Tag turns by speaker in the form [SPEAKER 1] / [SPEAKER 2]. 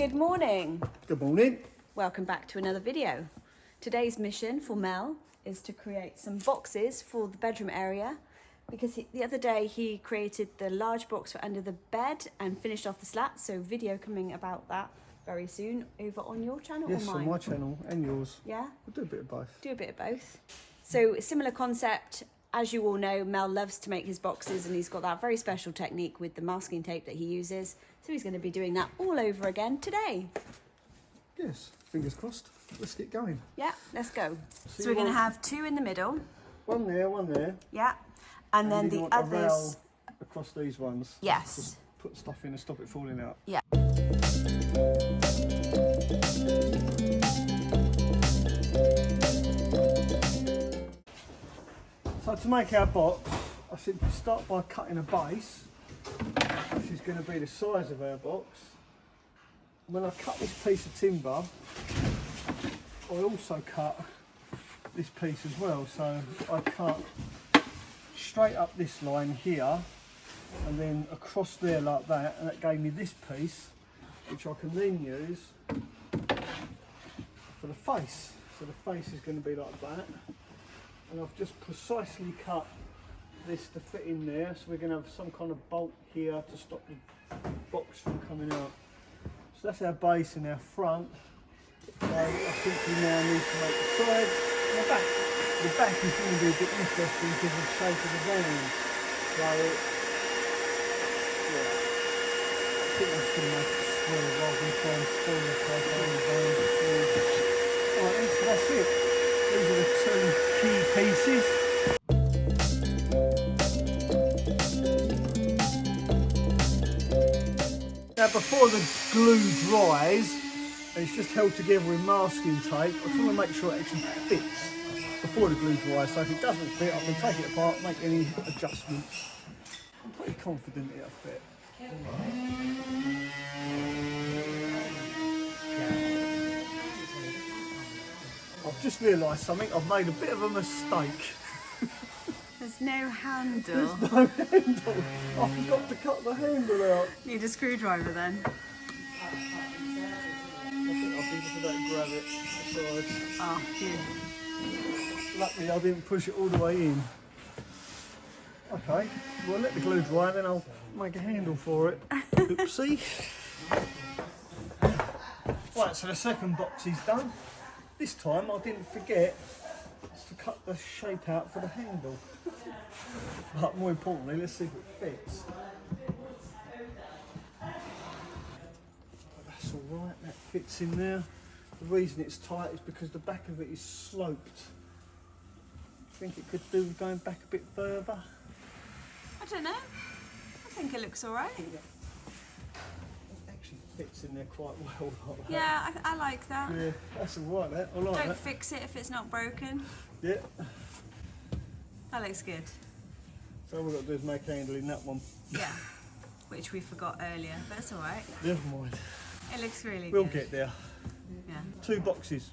[SPEAKER 1] Good morning.
[SPEAKER 2] Good morning.
[SPEAKER 1] Welcome back to another video. Today's mission for Mel is to create some boxes for the bedroom area because the other day he created the large box for under the bed and finished off the slats, so video coming about that very soon over on your channel
[SPEAKER 2] yes,
[SPEAKER 1] or mine?
[SPEAKER 2] On my channel and yours.
[SPEAKER 1] Yeah?
[SPEAKER 2] We'll do a bit of both.
[SPEAKER 1] Do a bit of both. So similar concept. As you all know, Mel loves to make his boxes and he's got that very special technique with the masking tape that he uses. So he's going to be doing that all over again today.
[SPEAKER 2] Yes, fingers crossed. Let's get going.
[SPEAKER 1] Yeah, let's go. So we're going to have two in the middle.
[SPEAKER 2] One there.
[SPEAKER 1] Yeah. And then the
[SPEAKER 2] others. A rail across these ones.
[SPEAKER 1] Yes.
[SPEAKER 2] Just put stuff in and stop it falling out.
[SPEAKER 1] Yeah.
[SPEAKER 2] So to make our box, I simply start by cutting a base, which is going to be the size of our box. When I cut this piece of timber, I also cut this piece as well. So I cut straight up this line here and then across there like that, and that gave me this piece, which I can then use for the face. So the face is going to be like that. And I've just precisely cut this to fit in there, so we're going to have some kind of bolt here to stop the box from coming out. So that's our base and our front. So I think we now need to make the sides and the back. The back is going to be a bit interesting because of the shape of the van. So yeah, I think I'm just going to make it square rather than try and spoil the shape of the van. Alright, so that's it. These are the two key pieces. Now before the glue dries, and it's just held together with masking tape, I just want to make sure it actually fits before the glue dries. So if it doesn't fit, I can take it apart, make any adjustments. I'm pretty confident it'll fit. I've just realised something, I've made a bit of a mistake.
[SPEAKER 1] There's no handle.
[SPEAKER 2] There's no handle. I forgot to cut the handle out.
[SPEAKER 1] Need a screwdriver then.
[SPEAKER 2] I think I'll be just about to grab it aside.
[SPEAKER 1] Oh, phew.
[SPEAKER 2] Luckily I didn't push it all the way in. Okay, well let the glue dry and then I'll make a handle for it. Oopsie. Right, so the second box is done. This time I didn't forget to cut the shape out for the handle. But more importantly, let's see if it fits. That's alright, that fits in there. The reason it's tight is because the back of it is sloped. I think it could do with going back a bit further.
[SPEAKER 1] I don't know. I think it looks alright.
[SPEAKER 2] Fits in there quite well. Like
[SPEAKER 1] yeah, I like that.
[SPEAKER 2] Yeah, that's alright. That I like
[SPEAKER 1] Don't
[SPEAKER 2] that.
[SPEAKER 1] fix it if it's not broken.
[SPEAKER 2] Yeah.
[SPEAKER 1] That looks good.
[SPEAKER 2] So all we've got to do is make a handle in that one.
[SPEAKER 1] Yeah, which we forgot earlier, but it's alright.
[SPEAKER 2] Never mind.
[SPEAKER 1] It looks really
[SPEAKER 2] We'll
[SPEAKER 1] good.
[SPEAKER 2] get there.
[SPEAKER 1] Yeah.
[SPEAKER 2] 2 boxes.